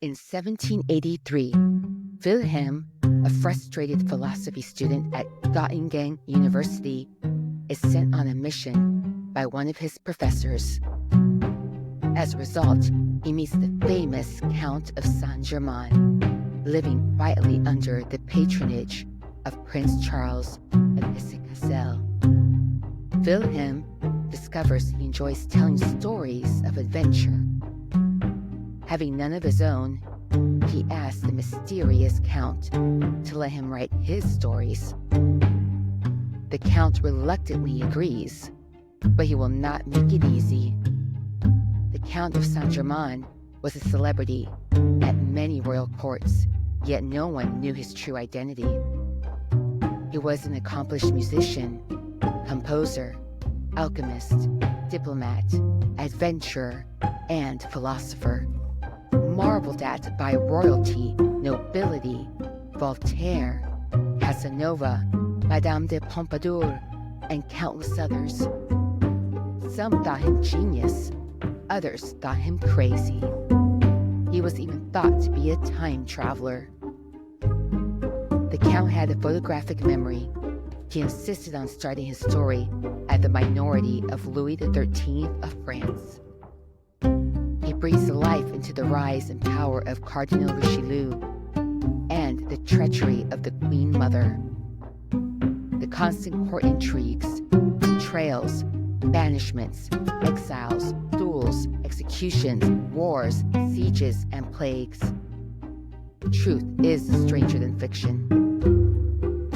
In 1783, Wilhelm, a frustrated philosophy student at Göttingen University, is sent on a mission by one of his professors. As a result, he meets the famous Count of Saint Germain, living quietly under the patronage of Prince Charles of Hesse-Kassel. Wilhelm discovers he enjoys telling stories of adventure. Having none of his own, he asks the mysterious Count to let him write his stories. The Count reluctantly agrees, but he will not make it easy. The Count of Saint Germain was a celebrity at many royal courts, yet no one knew his true identity. He was an accomplished musician, composer, alchemist, diplomat, adventurer, and philosopher, marveled at by royalty, nobility, Voltaire, Casanova, Madame de Pompadour, and countless others. Some thought him genius, others thought him crazy. He was even thought to be a time traveler. The Count had a photographic memory. He insisted on starting his story at the minority of Louis XIII of France. He breathes life into the rise and power of Cardinal Richelieu and the treachery of the Queen Mother. The constant court intrigues, betrayals, banishments, exiles, duels, executions, wars, sieges, and plagues. Truth is stranger than fiction.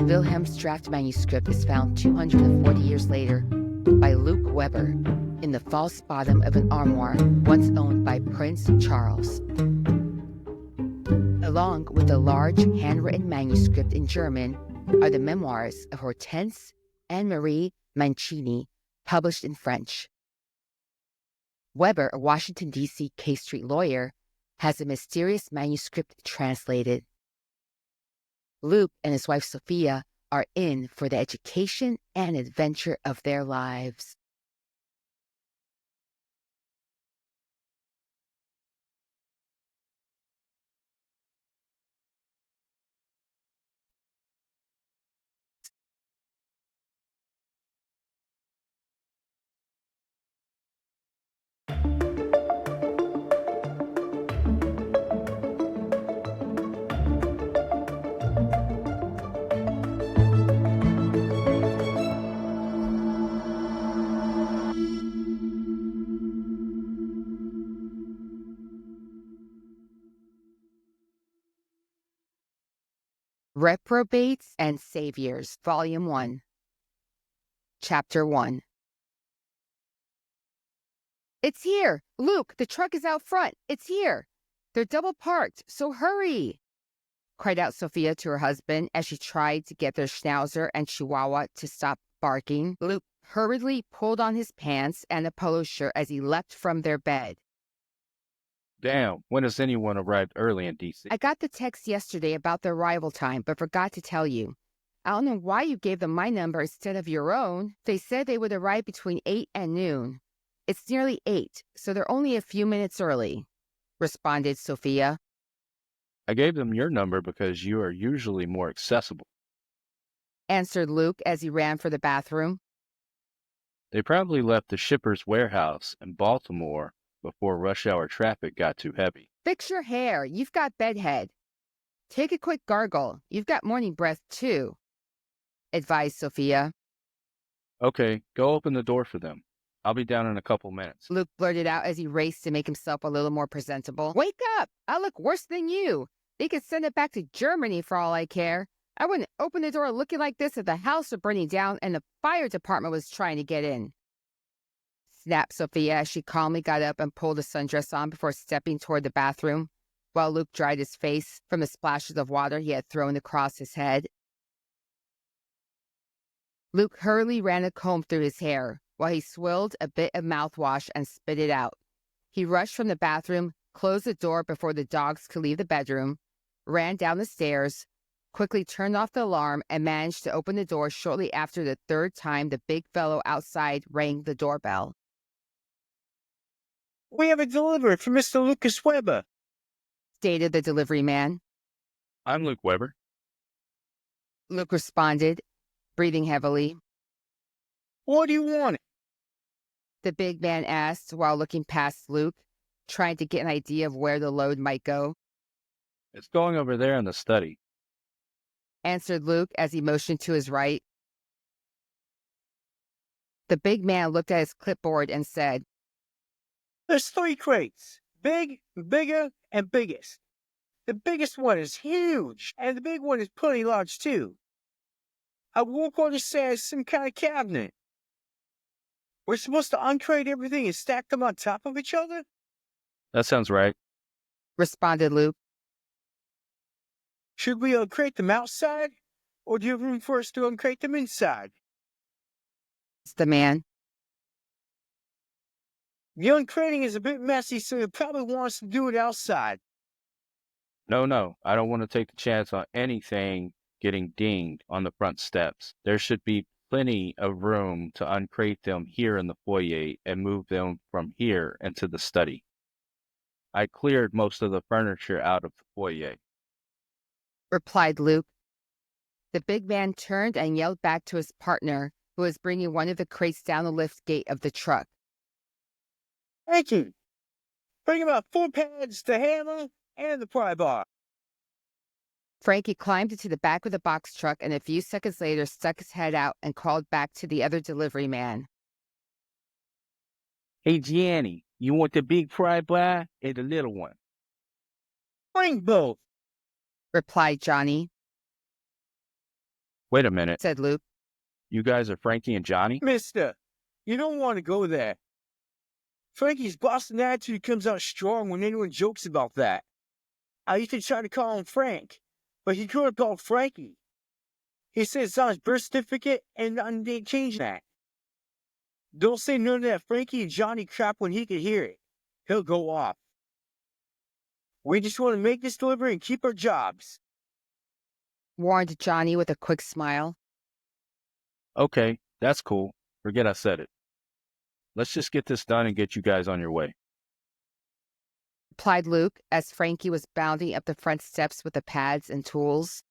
Wilhelm's draft manuscript is found 240 years later by Luke Weber in the false bottom of an armoire once owned by Prince Charles. Along with the large handwritten manuscript in German are the memoirs of Hortense and Marie Mancini, published in French. Weber, a Washington, D.C. K Street lawyer, has a mysterious manuscript translated. Luke and his wife Sophia are in for the education and adventure of their lives. Reprobates and Saviors, Volume 1, Chapter 1. It's here! Luke, the truck is out front! It's here! They're double parked, so hurry! Cried out Sophia to her husband as she tried to get their Schnauzer and Chihuahua to stop barking. Luke hurriedly pulled on his pants and a polo shirt as he leapt from their bed. Damn, when has anyone arrived early in D.C.? I got the text yesterday about the arrival time, but forgot to tell you. I don't know why you gave them my number instead of your own. They said they would arrive between 8 and noon. It's nearly 8, so they're only a few minutes early, responded Sophia. I gave them your number because you are usually more accessible, answered Luke as he ran for the bathroom. They probably left the shipper's warehouse in Baltimore before rush hour traffic got too heavy. Fix your hair. You've got bedhead. Take a quick gargle. You've got morning breath, too, advised Sophia. Okay, go open the door for them. I'll be down in a couple minutes, Luke blurted out as he raced to make himself a little more presentable. Wake up! I look worse than you. They could send it back to Germany for all I care. I wouldn't open the door looking like this if the house were burning down and the fire department was trying to get in, snapped Sophia as she calmly got up and pulled a sundress on before stepping toward the bathroom, while Luke dried his face from the splashes of water he had thrown across his head. Luke hurriedly ran a comb through his hair, while he swilled a bit of mouthwash and spit it out. He rushed from the bathroom, closed the door before the dogs could leave the bedroom, ran down the stairs, quickly turned off the alarm, and managed to open the door shortly after the third time the big fellow outside rang the doorbell. We have a delivery from Mr. Lucas Weber. stated the delivery man. I'm Luke Weber. Luke responded, breathing heavily. What do you want? The big man asked while looking past Luke, trying to get an idea of where the load might go. It's going over there in the study. Answered Luke as he motioned to his right. The big man looked at his clipboard and said, There's 3 crates. Big, bigger, and biggest. The biggest one is huge, and the big one is pretty large too. I work on this as some kind of cabinet. We're supposed to uncrate everything and stack them on top of each other? That sounds right. responded Luke. Should we uncrate them outside, or do you have room for us to uncrate them inside? It's the man. The uncrating is a bit messy, so you'll probably want us to do it outside. No, I don't want to take the chance on anything getting dinged on the front steps. There should be plenty of room to uncrate them here in the foyer and move them from here into the study. I cleared most of the furniture out of the foyer. Replied Luke. The big man turned and yelled back to his partner, who was bringing one of the crates down the lift gate of the truck. Thank you. Bring about 4 pads, the hammer, and the pry bar. Frankie climbed into the back of the box truck and a few seconds later stuck his head out and called back to the other delivery man. Hey, Gianni, you want the big pry bar or the little one? Bring both. Replied Johnny. Wait a minute. Said Luke. You guys are Frankie and Johnny? Mister, you don't want to go there. Frankie's Boston attitude comes out strong when anyone jokes about that. I used to try to call him Frank, but he grew up called Frankie. He says it's on his birth certificate and they changed that. Don't say none of that Frankie and Johnny crap when he can hear it. He'll go off. We just want to make this delivery and keep our jobs. Warned Johnny with a quick smile. Okay, that's cool. Forget I said it. Let's just get this done and get you guys on your way. Replied Luke as Frankie was bounding up the front steps with the pads and tools.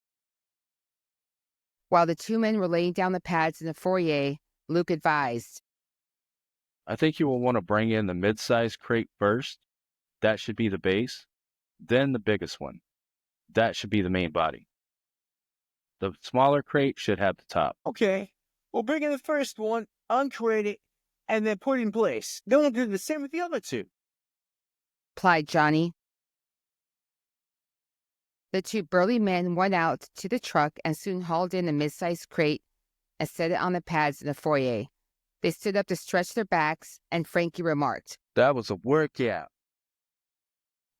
While the 2 men were laying down the pads in the foyer, Luke advised. I think you will want to bring in the mid-sized crate first. That should be the base. Then the biggest one. That should be the main body. The smaller crate should have the top. Okay, we'll bring in the first one, uncrate it, and then put it in place. Then we'll do the same with the other 2. Replied Johnny. The 2 burly men went out to the truck and soon hauled in the mid-sized crate and set it on the pads in the foyer. They stood up to stretch their backs, and Frankie remarked, That was a workout.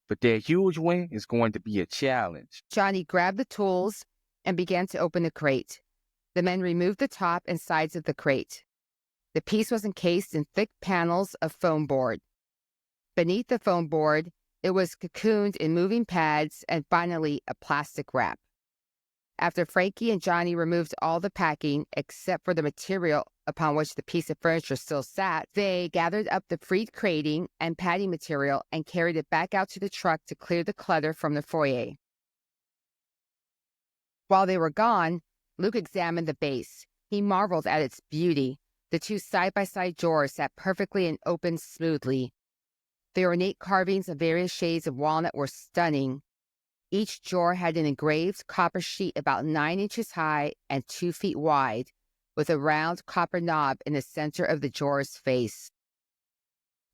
But that huge one is going to be a challenge. Johnny grabbed the tools and began to open the crate. The men removed the top and sides of the crate. The piece was encased in thick panels of foam board. Beneath the foam board, it was cocooned in moving pads and finally a plastic wrap. After Frankie and Johnny removed all the packing except for the material upon which the piece of furniture still sat, they gathered up the freed crating and padding material and carried it back out to the truck to clear the clutter from the foyer. While they were gone, Luke examined the base. He marveled at its beauty. The 2 side-by-side drawers sat perfectly and opened smoothly. The ornate carvings of various shades of walnut were stunning. Each drawer had an engraved copper sheet about 9 inches high and 2 feet wide, with a round copper knob in the center of the drawer's face.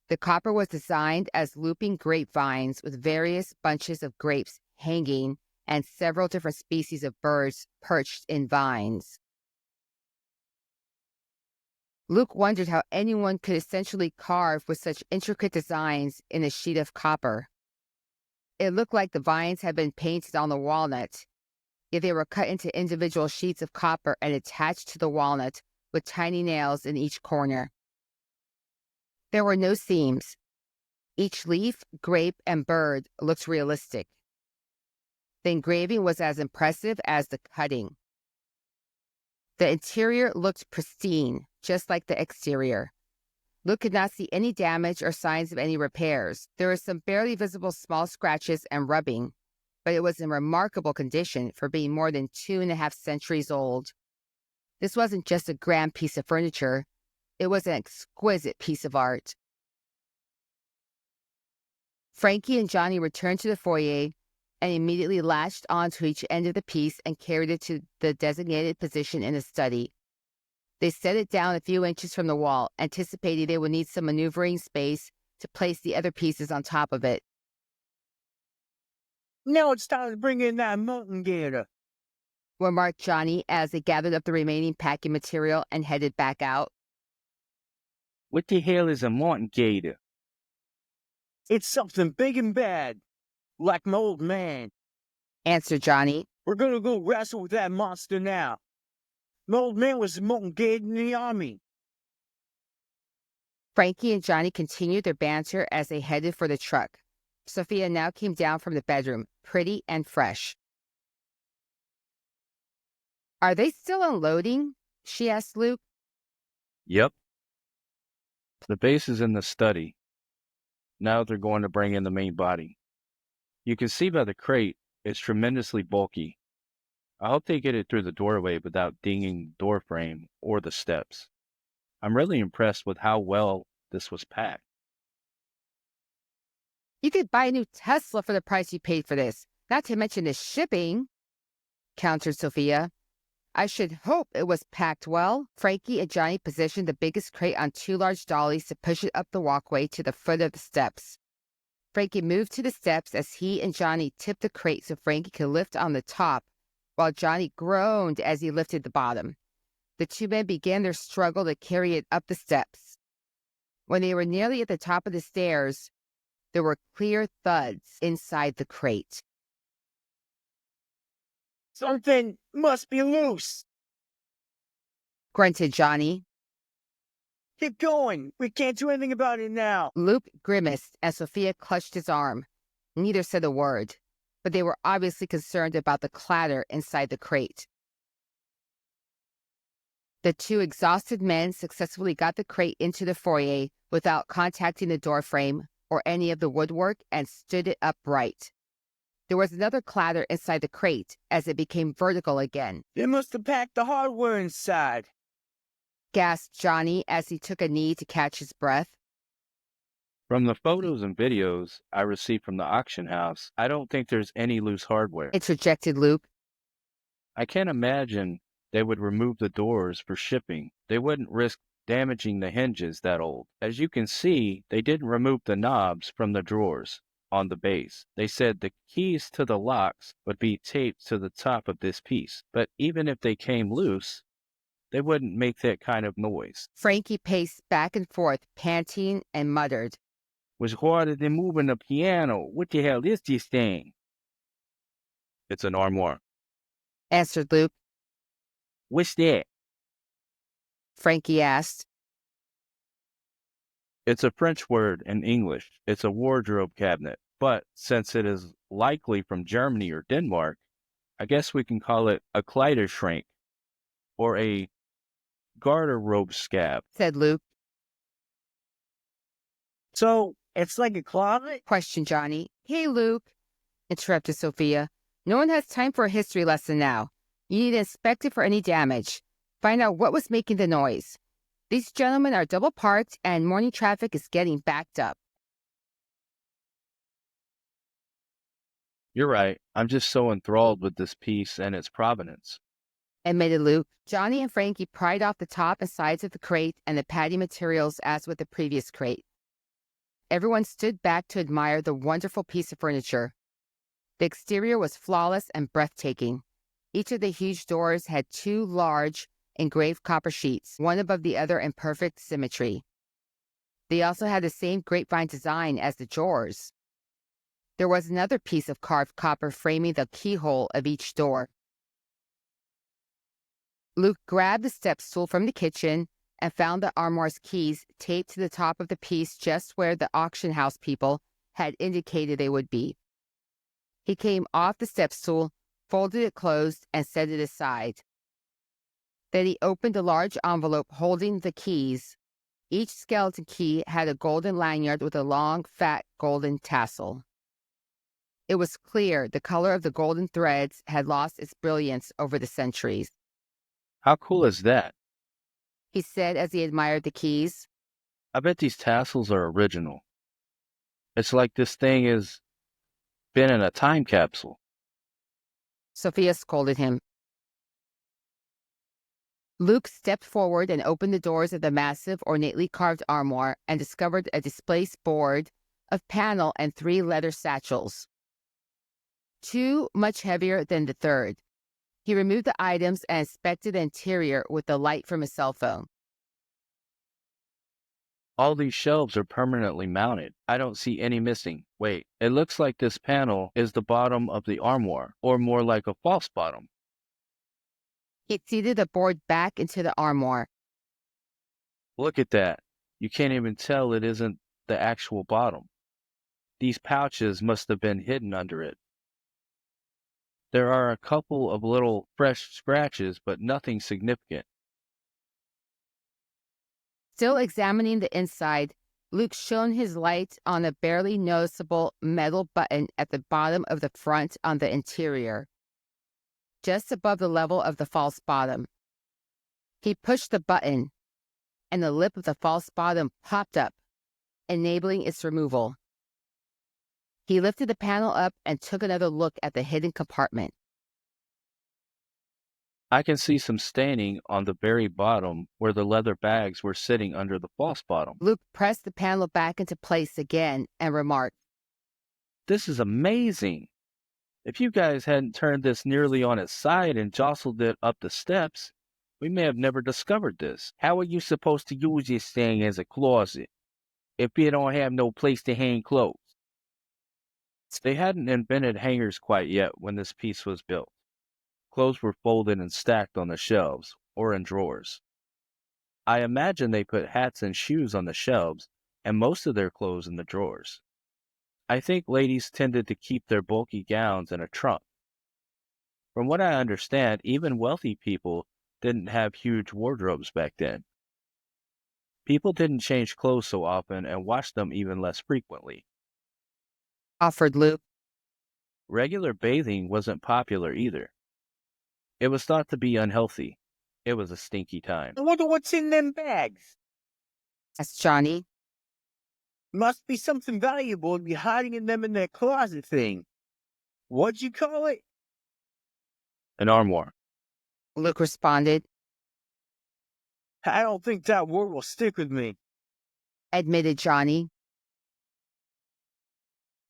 The copper was designed as looping grapevines with various bunches of grapes hanging and several different species of birds perched in vines. Luke wondered how anyone could essentially carve with such intricate designs in a sheet of copper. It looked like the vines had been painted on the walnut, yet they were cut into individual sheets of copper and attached to the walnut with tiny nails in each corner. There were no seams. Each leaf, grape, and bird looked realistic. The engraving was as impressive as the cutting. The interior looked pristine, just like the exterior. Luke could not see any damage or signs of any repairs. There were some barely visible small scratches and rubbing. but it was in remarkable condition for being more than 2.5 centuries old. This wasn't just a grand piece of furniture, it was an exquisite piece of art. Frankie and Johnny returned to the foyer and immediately latched onto each end of the piece and carried it to the designated position in the study. They set it down a few inches from the wall, anticipating they would need some maneuvering space to place the other pieces on top of it. Now it's time to bring in that mountain gator, remarked Johnny as they gathered up the remaining packing material and headed back out. What the hell is a mountain gator? It's something big and bad, like my old man, answered Johnny. We're gonna go wrestle with that monster now. My old man was a mountain gator in the army. Frankie and Johnny continued their banter as they headed for the truck. Sophia now came down from the bedroom, pretty and fresh. Are they still unloading? She asked Luke. Yep. The base is in the study. Now they're going to bring in the main body. You can see by the crate, it's tremendously bulky. I hope they get it through the doorway without dinging the door frame or the steps. I'm really impressed with how well this was packed. You could buy a new Tesla for the price you paid for this, not to mention the shipping, countered Sophia. I should hope it was packed well. Frankie and Johnny positioned the biggest crate on 2 large dollies to push it up the walkway to the foot of the steps. Frankie moved to the steps as he and Johnny tipped the crate so Frankie could lift on the top, while Johnny groaned as he lifted the bottom. The two men began their struggle to carry it up the steps. When they were nearly at the top of the stairs, there were clear thuds inside the crate. Something must be loose, grunted Johnny. Keep going. We can't do anything about it now. Luke grimaced as Sophia clutched his arm. Neither said a word, but they were obviously concerned about the clatter inside the crate. The two exhausted men successfully got the crate into the foyer without contacting the door frame or any of the woodwork and stood it upright. There was another clatter inside the crate as it became vertical again. They must have packed the hardware inside, gasped Johnny as he took a knee to catch his breath. From the photos and videos I received from the auction house, I don't think there's any loose hardware. Interjected Luke. I can't imagine they would remove the doors for shipping. They wouldn't risk damaging the hinges that old. As you can see, they didn't remove the knobs from the drawers on the base. They said the keys to the locks would be taped to the top of this piece. But even if they came loose, they wouldn't make that kind of noise. Frankie paced back and forth, panting, and muttered, Was harder than moving the piano. What the hell is this thing? It's an armoire, answered Luke. What's that? Frankie asked. It's a French word in English. It's a wardrobe cabinet. But since it is likely from Germany or Denmark, I guess we can call it a Kleiderschrank or a garderobe scab, said Luke. So, it's like a closet? Questioned Johnny. Hey, Luke, interrupted Sophia. No one has time for a history lesson now. You need to inspect it for any damage. Find out what was making the noise. These gentlemen are double parked and morning traffic is getting backed up. You're right. I'm just so enthralled with this piece and its provenance, admitted Luke. Johnny and Frankie pried off the top and sides of the crate and the padding materials as with the previous crate. Everyone stood back to admire the wonderful piece of furniture. The exterior was flawless and breathtaking. Each of the huge doors had 2 large, engraved copper sheets, one above the other in perfect symmetry. They also had the same grapevine design as the drawers. There was another piece of carved copper framing the keyhole of each door. Luke grabbed the step stool from the kitchen and found the armoire's keys taped to the top of the piece just where the auction house people had indicated they would be. He came off the step stool, folded it closed, and set it aside. Then he opened a large envelope holding the keys. Each skeleton key had a golden lanyard with a long, fat golden tassel. It was clear the color of the golden threads had lost its brilliance over the centuries. How cool is that? He said as he admired the keys. I bet these tassels are original. It's like this thing has been in a time capsule. Sophia scolded him. Luke stepped forward and opened the doors of the massive, ornately carved armoire and discovered a displaced board of panel and 3 leather satchels, 2 much heavier than the third. He removed the items and inspected the interior with the light from his cell phone. All these shelves are permanently mounted. I don't see any missing. Wait, it looks like this panel is the bottom of the armoire, or more like a false bottom. He seated the board back into the armoire. Look at that. You can't even tell it isn't the actual bottom. These pouches must have been hidden under it. There are a couple of little fresh scratches, but nothing significant. Still examining the inside, Luke shone his light on a barely noticeable metal button at the bottom of the front on the interior, just above the level of the false bottom. He pushed the button, and the lip of the false bottom popped up, enabling its removal. He lifted the panel up and took another look at the hidden compartment. I can see some staining on the very bottom where the leather bags were sitting under the false bottom. Luke pressed the panel back into place again and remarked, This is amazing. If you guys hadn't turned this nearly on its side and jostled it up the steps, we may have never discovered this. How are you supposed to use this thing as a closet if you don't have no place to hang clothes? They hadn't invented hangers quite yet when this piece was built. Clothes were folded and stacked on the shelves or in drawers. I imagine they put hats and shoes on the shelves and most of their clothes in the drawers. I think ladies tended to keep their bulky gowns in a trunk. From what I understand, even wealthy people didn't have huge wardrobes back then. People didn't change clothes so often and washed them even less frequently. offered Luke. Regular bathing wasn't popular either. It was thought to be unhealthy. It was a stinky time. I wonder what's in them bags. Asked Johnny. Must be something valuable to be hiding in them in that closet thing. What'd you call it? An armoire. Luke responded, I don't think that word will stick with me. admitted Johnny.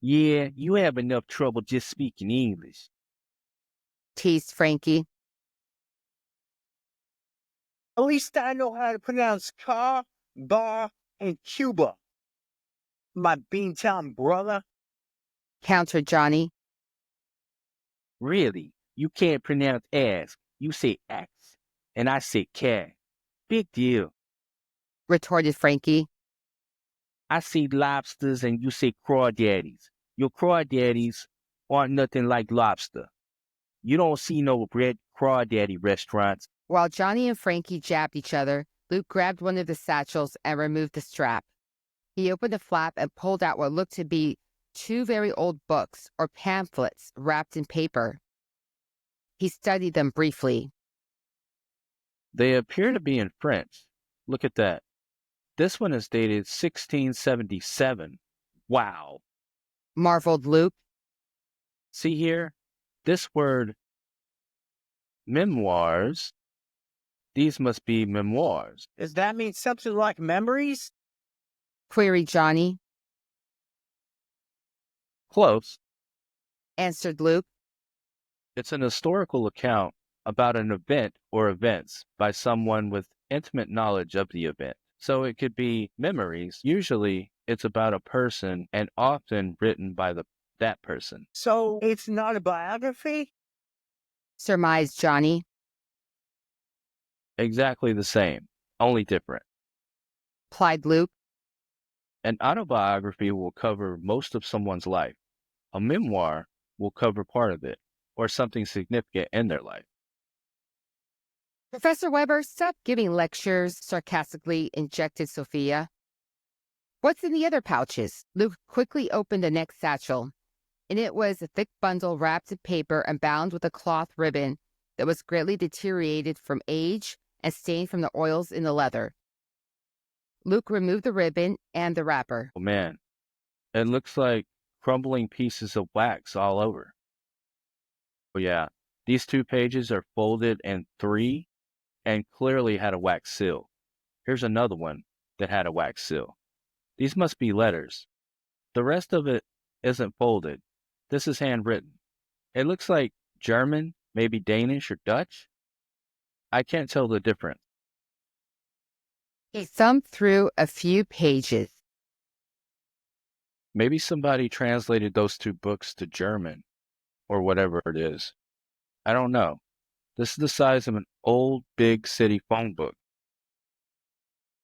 Yeah, you have enough trouble just speaking English. Teased Frankie. At least I know how to pronounce car, bar, and Cuba. My Beantown brother. Countered Johnny. Really? You can't pronounce ass. You say ax, and I say cat. Big deal. Retorted Frankie. I say lobsters and you say crawdaddies. Your crawdaddies aren't nothing like lobster. You don't see no red crawdaddy restaurants. While Johnny and Frankie jabbed each other, Luke grabbed one of the satchels and removed the strap. He opened the flap and pulled out what looked to be 2 very old books or pamphlets wrapped in paper. He studied them briefly. They appear to be in French. Look at that. This one is dated 1677. Wow. Marveled Luke. See here? This word, memoirs. These must be memoirs. Does that mean something like memories? Queried Johnny. Close. Answered Luke. It's an historical account about an event or events by someone with intimate knowledge of the event. So it could be memories. Usually it's about a person and often written by that person. So it's not a biography? Surmised Johnny. Exactly the same, only different. Replied Luke. An autobiography will cover most of someone's life. A memoir will cover part of it, or something significant in their life. Professor Weber, stop giving lectures, sarcastically injected Sophia. What's in the other pouches? Luke quickly opened the next satchel. In it was a thick bundle wrapped in paper and bound with a cloth ribbon that was greatly deteriorated from age and stained from the oils in the leather. Luke removed the ribbon and the wrapper. Oh man, it looks like crumbling pieces of wax all over. Oh yeah, these 2 pages are folded in 3 and clearly had a wax seal. Here's another one that had a wax seal. These must be letters. The rest of it isn't folded. This is handwritten. It looks like German, maybe Danish or Dutch. I can't tell the difference. He thumbed through a few pages. Maybe somebody translated those 2 books to German or whatever it is. I don't know. This is the size of an old big city phone book.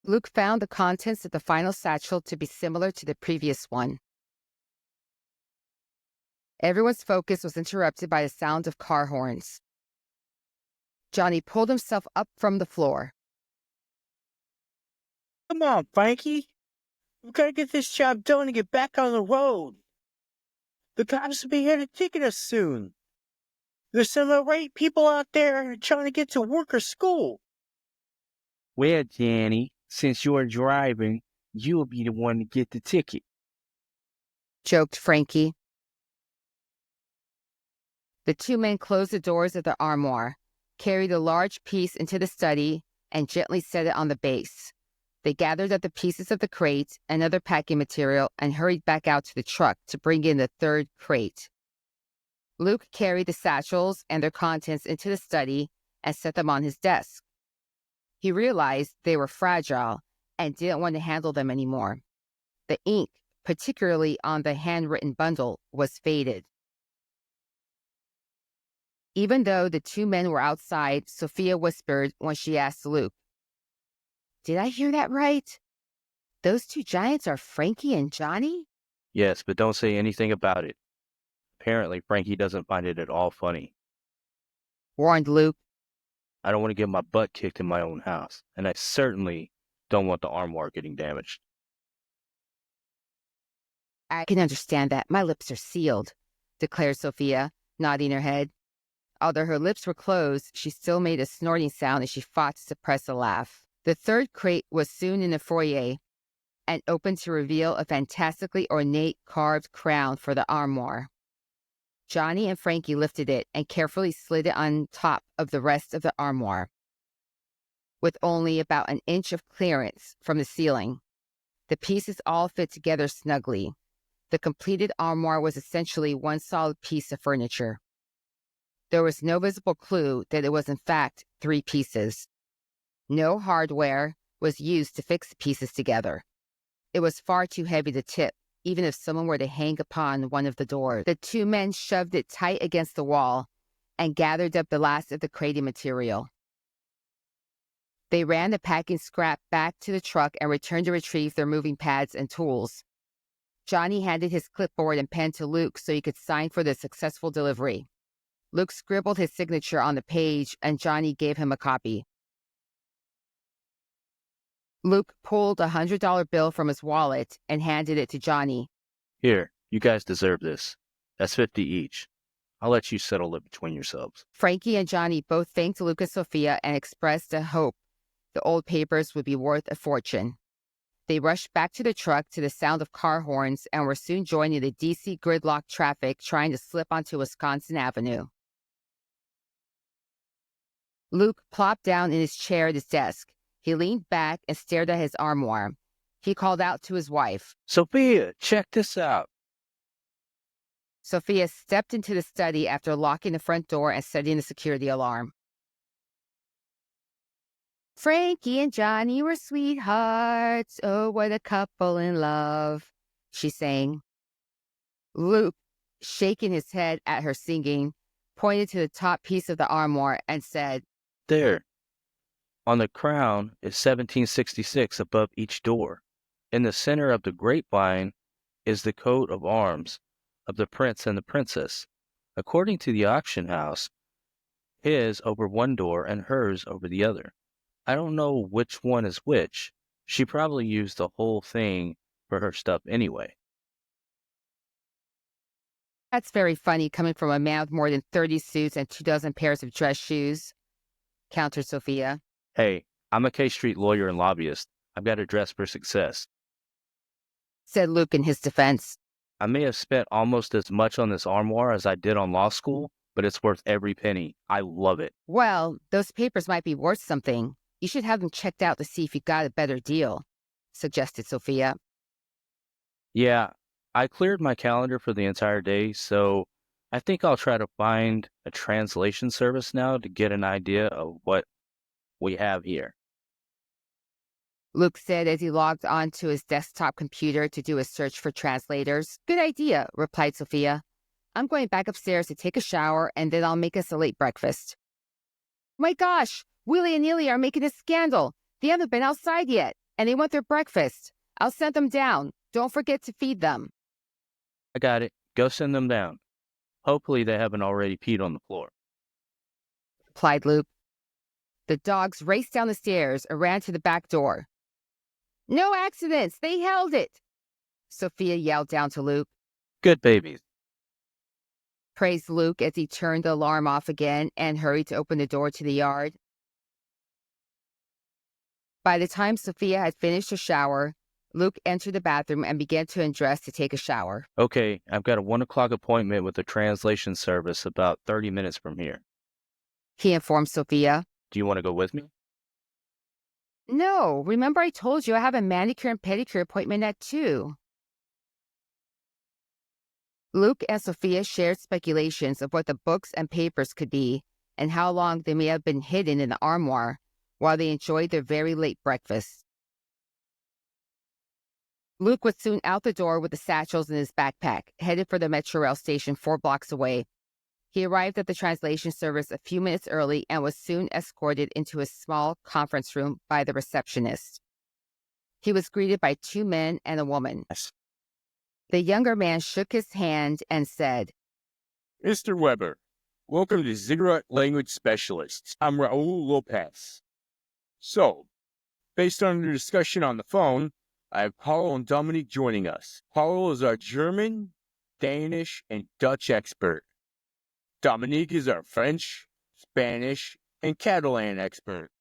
Luke found the contents of the final satchel to be similar to the previous one. Everyone's focus was interrupted by the sound of car horns. Johnny pulled himself up from the floor. Come on, Frankie. We've got to get this job done and get back on the road. The cops will be here to ticket us soon. There's some irate people out there trying to get to work or school. Well, Danny, since you're driving, you'll be the one to get the ticket, Joked Frankie. The 2 men closed the doors of the armoire, carried a large piece into the study, and gently set it on the base. They gathered up the pieces of the crate and other packing material and hurried back out to the truck to bring in the 3rd crate. Luke carried the satchels and their contents into the study and set them on his desk. He realized they were fragile and didn't want to handle them anymore. The ink, particularly on the handwritten bundle, was faded. Even though the 2 men were outside, Sophia whispered when she asked Luke, "Did I hear that right? Those 2 giants are Frankie and Johnny?" Yes, but don't say anything about it. Apparently, Frankie doesn't find it at all funny. Warned Luke. I don't want to get my butt kicked in my own house, and I certainly don't want the armoire getting damaged. "I can understand that. My lips are sealed," declared Sophia, nodding her head. Although her lips were closed, she still made a snorting sound as she fought to suppress a laugh. The 3rd crate was soon in the foyer and opened to reveal a fantastically ornate carved crown for the armoire. Johnny and Frankie lifted it and carefully slid it on top of the rest of the armoire. With only about an inch of clearance from the ceiling, the pieces all fit together snugly. The completed armoire was essentially one solid piece of furniture. There was no visible clue that it was in fact 3 pieces. No hardware was used to fix the pieces together. It was far too heavy to tip, even if someone were to hang upon one of the doors. The 2 men shoved it tight against the wall and gathered up the last of the crating material. They ran the packing scrap back to the truck and returned to retrieve their moving pads and tools. Johnny handed his clipboard and pen to Luke so he could sign for the successful delivery. Luke scribbled his signature on the page, and Johnny gave him a copy. Luke pulled a $100 bill from his wallet and handed it to Johnny. Here, you guys deserve this. That's 50 each. I'll let you settle it between yourselves. Frankie and Johnny both thanked Luke and Sophia and expressed a hope the old papers would be worth a fortune. They rushed back to the truck to the sound of car horns and were soon joining the DC gridlock traffic trying to slip onto Wisconsin Avenue. Luke plopped down in his chair at his desk. He leaned back and stared at his armoire. He called out to his wife. Sophia, check this out. Sophia stepped into the study after locking the front door and setting the security alarm. "Frankie and Johnny were sweethearts. Oh, what a couple in love," she sang. Luke, shaking his head at her singing, pointed to the top piece of the armoire and said, There. On the crown is 1766 above each door. In the center of the grapevine is the coat of arms of the prince and the princess. According to the auction house, his over one door and hers over the other. I don't know which one is which. She probably used the whole thing for her stuff anyway. That's very funny coming from a man with more than 30 suits and 24 pairs of dress shoes, countered Sophia. Hey, I'm a K Street lawyer and lobbyist. I've got to dress for success, Said Luke in his defense. I may have spent almost as much on this armoire as I did on law school, but it's worth every penny. I love it. Well, those papers might be worth something. You should have them checked out to see if you got a better deal, suggested Sophia. Yeah, I cleared my calendar for the entire day, so I think I'll try to find a translation service now to get an idea of what we have here. Luke said as he logged onto his desktop computer to do a search for translators. Good idea, replied Sophia. I'm going back upstairs to take a shower, and then I'll make us a late breakfast. My gosh, Willie and Neely are making a scandal. They haven't been outside yet, and they want their breakfast. I'll send them down. Don't forget to feed them. I got it. Go send them down. Hopefully they haven't already peed on the floor, replied Luke. The dogs raced down the stairs and ran to the back door. No accidents! They held it! Sophia yelled down to Luke. Good babies. Praised Luke as he turned the alarm off again and hurried to open the door to the yard. By the time Sophia had finished her shower, Luke entered the bathroom and began to undress to take a shower. Okay, I've got a 1 o'clock appointment with the translation service about 30 minutes from here. He informed Sophia. Do you want to go with me? No, remember I told you I have a manicure and pedicure appointment at 2. Luke and Sophia shared speculations of what the books and papers could be and how long they may have been hidden in the armoire while they enjoyed their very late breakfast. Luke was soon out the door with the satchels in his backpack, headed for the metro rail station 4 blocks away. He arrived at the translation service a few minutes early and was soon escorted into a small conference room by the receptionist. He was greeted by 2 men and a woman. The younger man shook his hand and said, Mr. Weber, welcome to Ziggurat Language Specialists. I'm Raul Lopez. So, based on the discussion on the phone, I have Paul and Dominique joining us. Paul is our German, Danish, and Dutch expert. Dominique is our French, Spanish, and Catalan expert.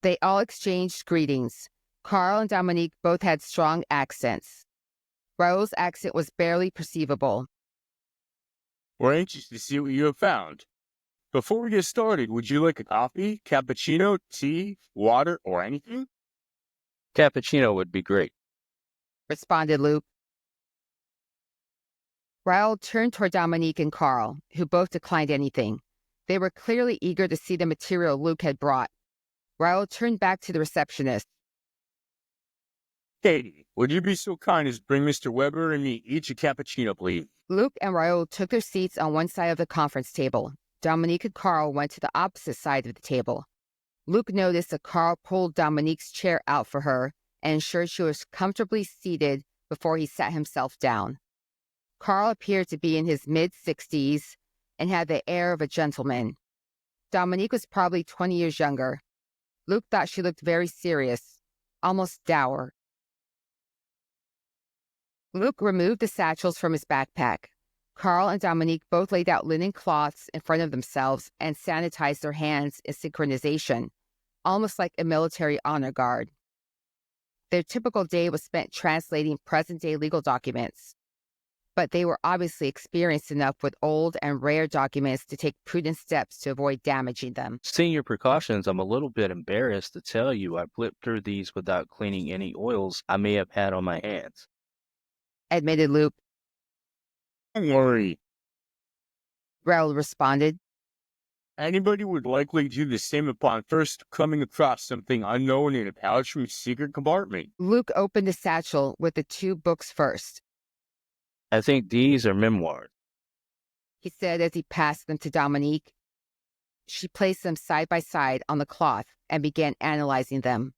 They all exchanged greetings. Carl and Dominique both had strong accents. Raoul's accent was barely perceivable. We're anxious to see what you have found. Before we get started, would you like a coffee, cappuccino, tea, water, or anything? Cappuccino would be great, responded Luke. Raoul turned toward Dominique and Carl, who both declined anything. They were clearly eager to see the material Luke had brought. Raoul turned back to the receptionist. Katie, would you be so kind as bring Mr. Weber and me each a cappuccino, please? Luke and Raoul took their seats on one side of the conference table. Dominique and Carl went to the opposite side of the table. Luke noticed that Carl pulled Dominique's chair out for her and ensured she was comfortably seated before he sat himself down. Carl appeared to be in his mid-60s and had the air of a gentleman. Dominique was probably 20 years younger. Luke thought she looked very serious, almost dour. Luke removed the satchels from his backpack. Carl and Dominique both laid out linen cloths in front of themselves and sanitized their hands in synchronization, almost like a military honor guard. Their typical day was spent translating present-day legal documents, but they were obviously experienced enough with old and rare documents to take prudent steps to avoid damaging them. Seeing your precautions, I'm a little bit embarrassed to tell you I flipped through these without cleaning any oils I may have had on my hands, admitted Luke. Don't worry. Raoul responded. Anybody would likely do the same upon first coming across something unknown in a pouch from a secret compartment. Luke opened the satchel with the 2 books first. I think these are memoirs, he said as he passed them to Dominique. She placed them side by side on the cloth and began analyzing them.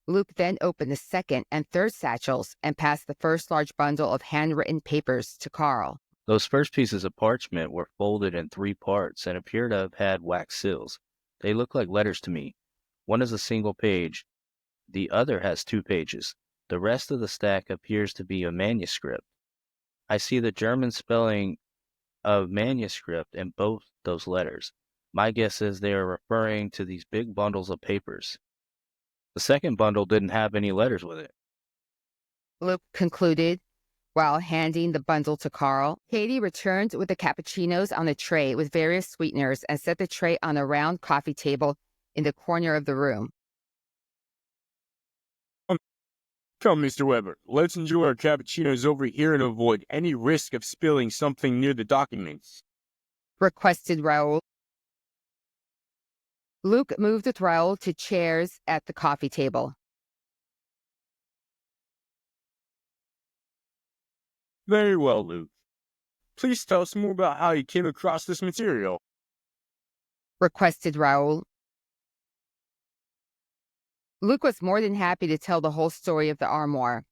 Luke then opened the second and third satchels and passed the first large bundle of handwritten papers to Carl. Those first pieces of parchment were folded in 3 parts and appear to have had wax seals. They look like letters to me. One is a single page. The other has 2 pages. The rest of the stack appears to be a manuscript. I see the German spelling of manuscript in both those letters. My guess is they are referring to these big bundles of papers. The second bundle didn't have any letters with it. Luke concluded while handing the bundle to Carl. Katie returned with the cappuccinos on a tray with various sweeteners and set the tray on a round coffee table in the corner of the room. Come, Mr. Weber, let's enjoy our cappuccinos over here and avoid any risk of spilling something near the documents, requested Raoul. Luke moved with Raoul to chairs at the coffee table. Very well, Luke. Please tell us more about how you came across this material, requested Raoul. Luke was more than happy to tell the whole story of the armoire.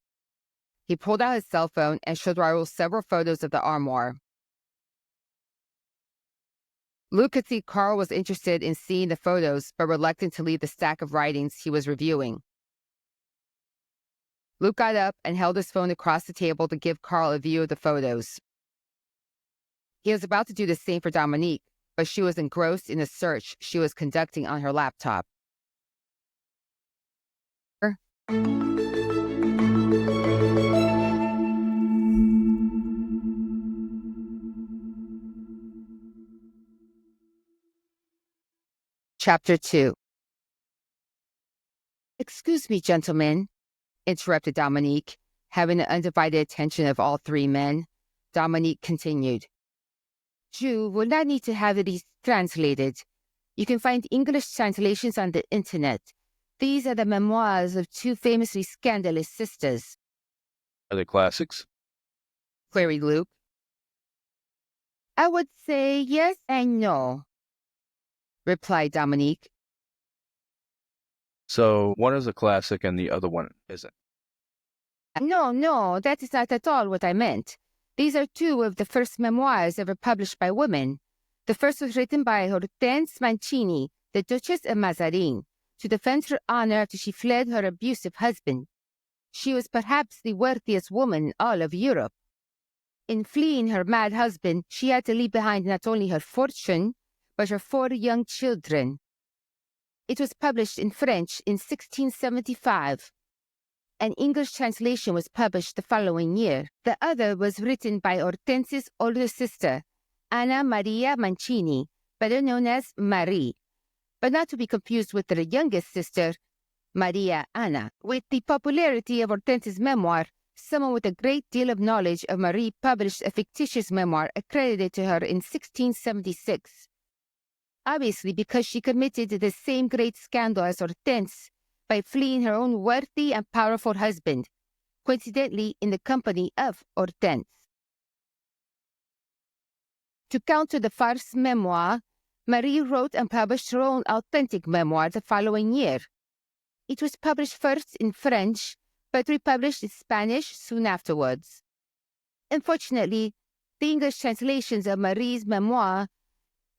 He pulled out his cell phone and showed Raoul several photos of the armoire. Luke could see Carl was interested in seeing the photos, but reluctant to leave the stack of writings he was reviewing. Luke got up and held his phone across the table to give Carl a view of the photos. He was about to do the same for Dominique, but she was engrossed in a search she was conducting on her laptop. Chapter 2. Excuse me, gentlemen, interrupted Dominique, having the undivided attention of all three men. Dominique continued. You will not need to have these translated. You can find English translations on the internet. These are the memoirs of two famously scandalous sisters. Are they classics? Queried Luke. I would say yes and no, replied Dominique. So one is a classic and the other one isn't. No, that is not at all what I meant. These are two of the first memoirs ever published by women. The first was written by Hortense Mancini, the Duchess of Mazarin, to defend her honor after she fled her abusive husband. She was perhaps the worthiest woman in all of Europe. In fleeing her mad husband, she had to leave behind not only her fortune, but her 4 young children. It was published in French in 1675. An English translation was published the following year. The other was written by Hortense's older sister, Anna Maria Mancini, better known as Marie, but not to be confused with her youngest sister, Maria Anna. With the popularity of Hortense's memoir, someone with a great deal of knowledge of Marie published a fictitious memoir accredited to her in 1676. Obviously, because she committed the same great scandal as Hortense by fleeing her own worthy and powerful husband, coincidentally in the company of Hortense. To counter the farce memoir, Marie wrote and published her own authentic memoir the following year. It was published first in French, but republished in Spanish soon afterwards. Unfortunately, the English translations of Marie's memoir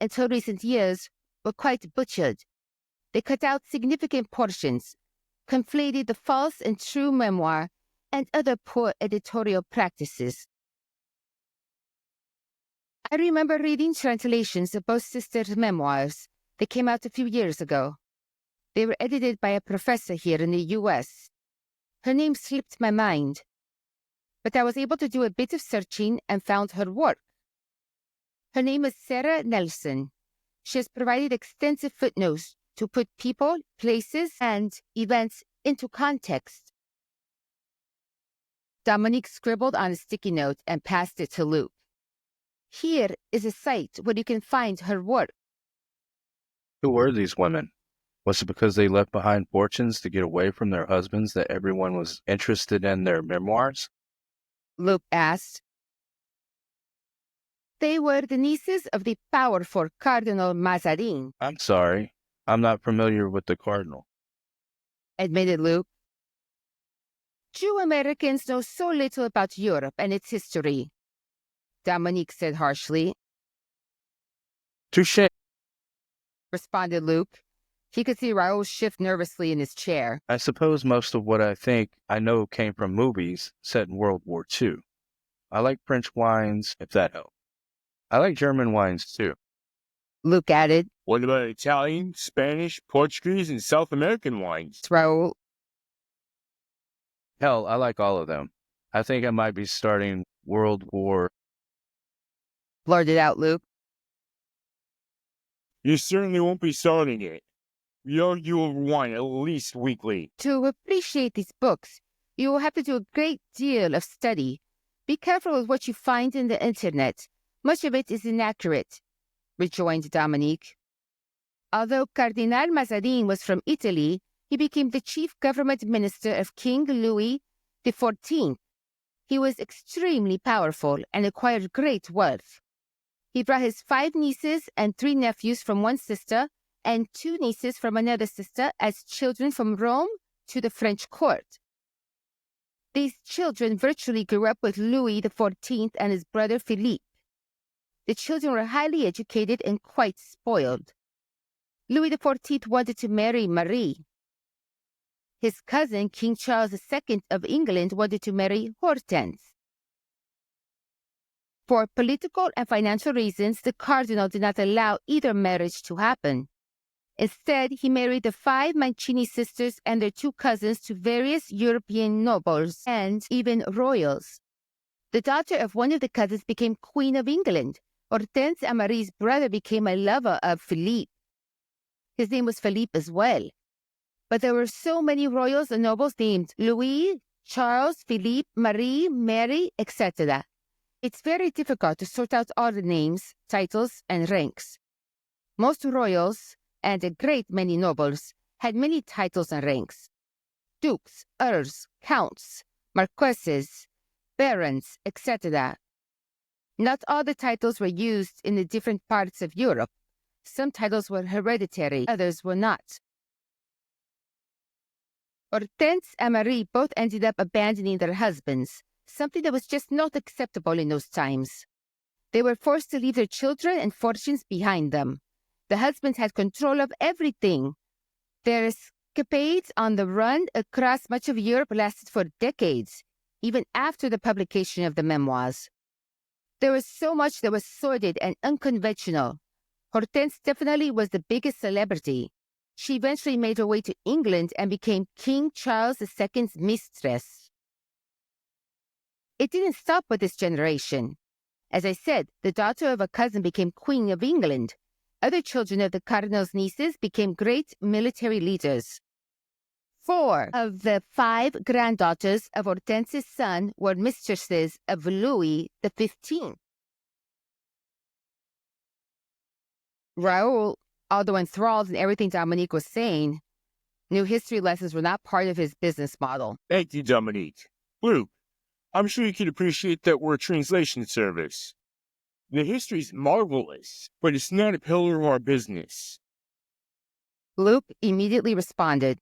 until recent years were quite butchered. They cut out significant portions, conflated the false and true memoir, and other poor editorial practices. I remember reading translations of both sisters' memoirs. They came out a few years ago. They were edited by a professor here in the U.S. Her name slipped my mind, but I was able to do a bit of searching and found her work. Her name is Sarah Nelson. She has provided extensive footnotes to put people, places, and events into context. Dominique scribbled on a sticky note and passed it to Luke. Here is a site where you can find her work. Who were these women? Was it because they left behind fortunes to get away from their husbands that everyone was interested in their memoirs? Luke asked. They were the nieces of the powerful Cardinal Mazarin. I'm sorry. I'm not familiar with the Cardinal, admitted Luke. Jew Americans know so little about Europe and its history, Dominique said harshly. Touché, responded Luke. He could see Raoul shift nervously in his chair. I suppose most of what I think I know came from movies set in World War II. I like French wines, if that helps. I like German wines, too. Luke added. What about Italian, Spanish, Portuguese, and South American wines? Raoul. Hell, I like all of them. I think I might be starting World War. Blurted out Luke. You certainly won't be starting it. We argue over wine at least weekly. To appreciate these books, you will have to do a great deal of study. Be careful with what you find in the internet. Much of it is inaccurate, rejoined Dominique. Although Cardinal Mazarin was from Italy, he became the chief government minister of King Louis XIV. He was extremely powerful and acquired great wealth. He brought his 5 nieces and 3 nephews from one sister and 2 nieces from another sister as children from Rome to the French court. These children virtually grew up with Louis XIV and his brother Philippe. The children were highly educated and quite spoiled. Louis XIV wanted to marry Marie. His cousin, King Charles II of England, wanted to marry Hortense. For political and financial reasons, the cardinal did not allow either marriage to happen. Instead, he married the 5 Mancini sisters and their 2 cousins to various European nobles and even royals. The daughter of one of the cousins became Queen of England. Hortense and Marie's brother became a lover of Philippe. His name was Philippe as well. But there were so many royals and nobles named Louis, Charles, Philippe, Marie, Mary, etc. It's very difficult to sort out all the names, titles, and ranks. Most royals, and a great many nobles, had many titles and ranks. Dukes, earls, counts, marquesses, barons, etc. Not all the titles were used in the different parts of Europe. Some titles were hereditary, others were not. Hortense and Marie both ended up abandoning their husbands, something that was just not acceptable in those times. They were forced to leave their children and fortunes behind them. The husbands had control of everything. Their escapades on the run across much of Europe lasted for decades, even after the publication of the memoirs. There was so much that was sordid and unconventional. Hortense definitely was the biggest celebrity. She eventually made her way to England and became King Charles II's mistress. It didn't stop with this generation. As I said, the daughter of a cousin became Queen of England. Other children of the cardinal's nieces became great military leaders. 4 of the 5 granddaughters of Hortense's son were mistresses of Louis XV. Raoul, although enthralled in everything Dominique was saying, knew history lessons were not part of his business model. Thank you, Dominique. Luke, I'm sure you can appreciate that we're a translation service. The history's marvelous, but it's not a pillar of our business. Luke immediately responded.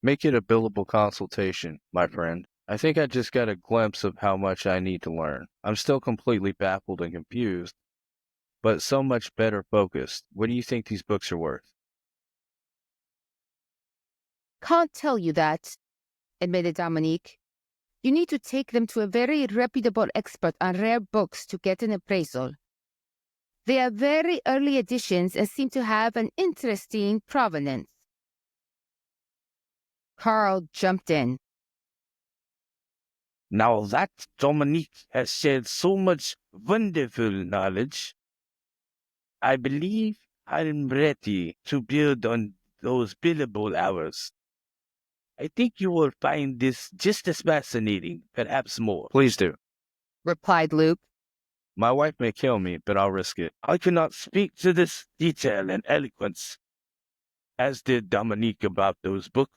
Make it a billable consultation, my friend. I think I just got a glimpse of how much I need to learn. I'm still completely baffled and confused, but so much better focused. What do you think these books are worth? Can't tell you that, admitted Dominique. You need to take them to a very reputable expert on rare books to get an appraisal. They are very early editions and seem to have an interesting provenance. Carl jumped in. Now that Dominique has shared so much wonderful knowledge, I believe I'm ready to build on those billable hours. I think you will find this just as fascinating, perhaps more. Please do, replied Luke. My wife may kill me, but I'll risk it. I cannot speak to this detail and eloquence, as did Dominique about those books.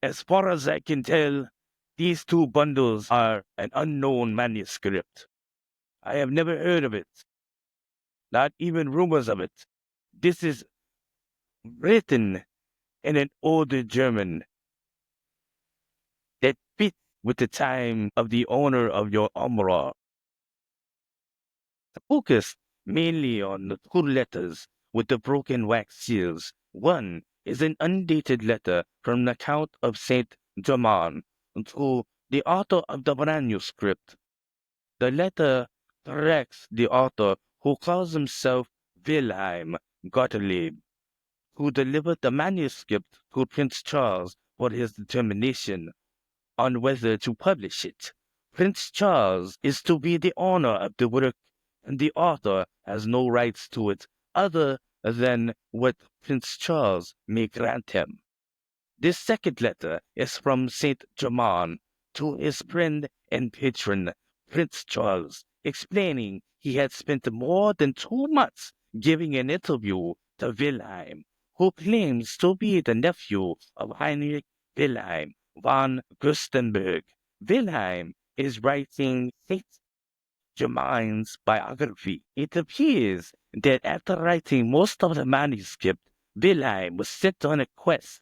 As far as I can tell, these 2 bundles are an unknown manuscript. I have never heard of it, not even rumors of it. This is written in an older German that fits with the time of the owner of your Umrah. Focus mainly on the 2 letters with the broken wax seals. One is an undated letter from the Count of Saint Germain to the author of the manuscript. The letter corrects the author, who calls himself Wilhelm Gottlieb, who delivered the manuscript to Prince Charles for his determination on whether to publish it. Prince Charles is to be the owner of the work, and the author has no rights to it other than what Prince Charles may grant him. This second letter is from Saint Germain to his friend and patron, Prince Charles, explaining he had spent more than 2 months giving an interview to Wilhelm, who claims to be the nephew of Heinrich Wilhelm von Fürstenberg. Wilhelm is writing Saint Germain's biography. It appears that after writing most of the manuscript, Wilhelm was sent on a quest.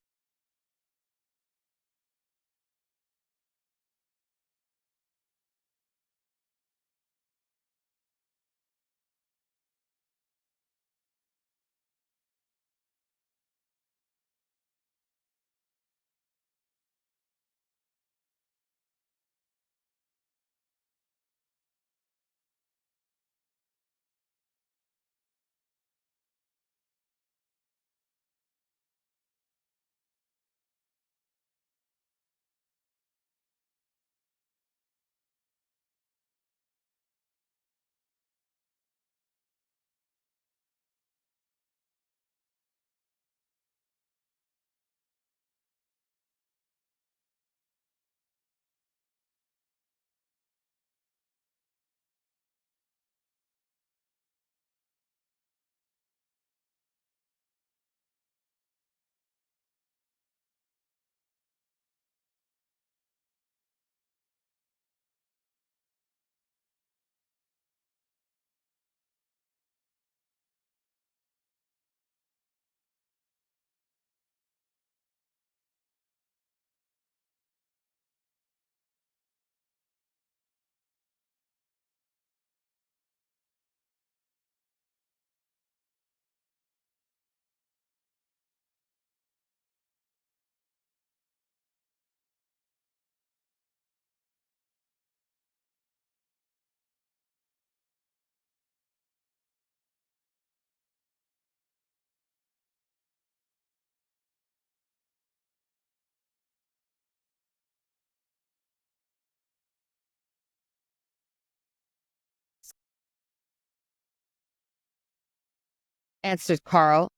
Answered Carl.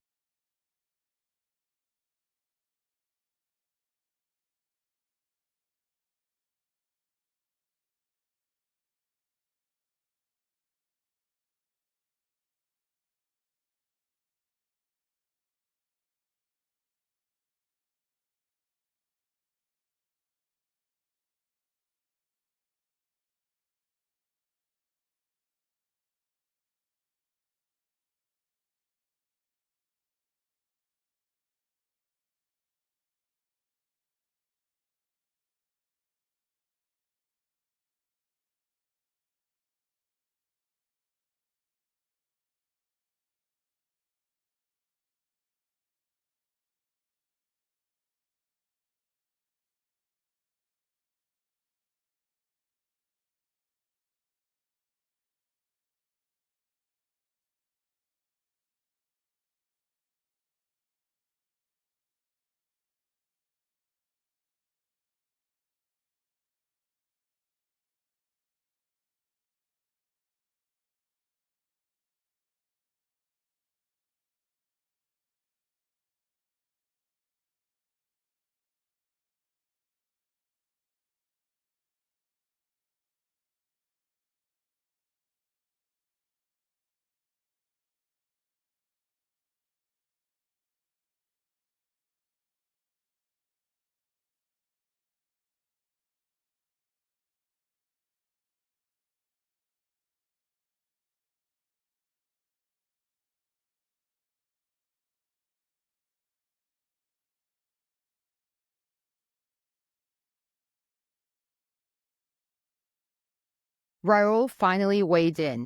Raoul finally weighed in.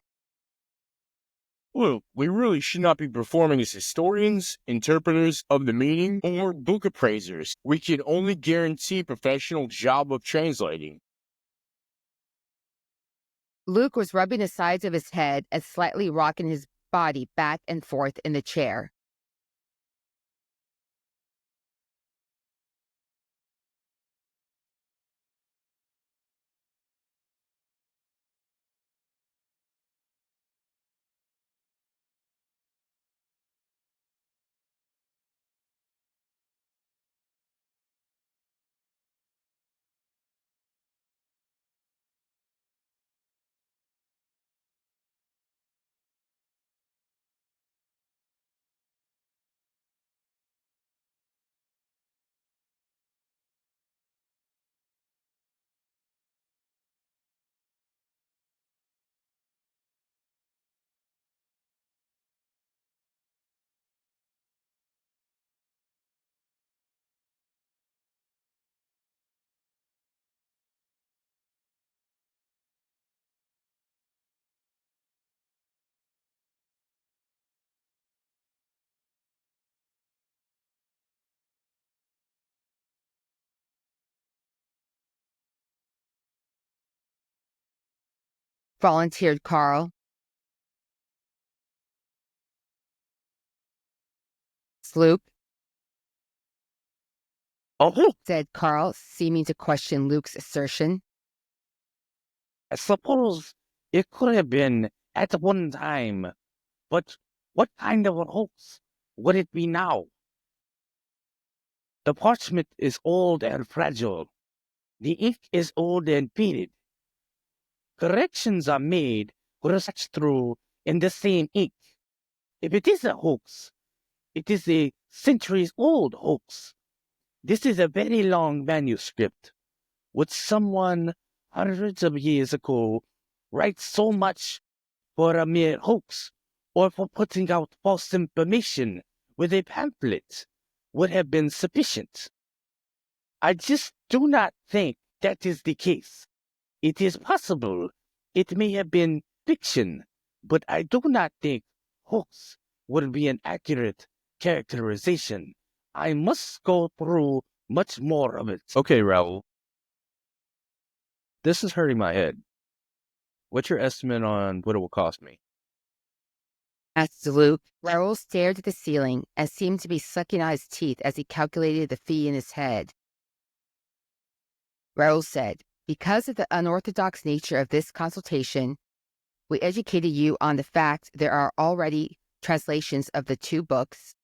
Look, we really should not be performing as historians, interpreters of the meaning, or book appraisers. We can only guarantee professional job of translating. Luke was rubbing the sides of his head and slightly rocking his body back and forth in the chair. Volunteered Carl. Luke, Oh, said Carl, seeming to question Luke's assertion. I suppose it could have been at one time, but what kind of a hoax would it be now? The parchment is old and fragile. The ink is old and faded. Corrections are made or such through in the same ink. If it is a hoax, it is a centuries-old hoax. This is a very long manuscript. Would someone hundreds of years ago write so much for a mere hoax or for putting out false information with a pamphlet would have been sufficient? I just do not think that is the case. It is possible it may have been fiction, but I do not think hoax would be an accurate characterization. I must go through much more of it. Okay, Raoul. This is hurting my head. What's your estimate on what it will cost me? Asked Luke. Raoul stared at the ceiling and seemed to be sucking on his teeth as he calculated the fee in his head. Raoul said, "Because of the unorthodox nature of this consultation, we educated you on the fact there are already translations of the two books.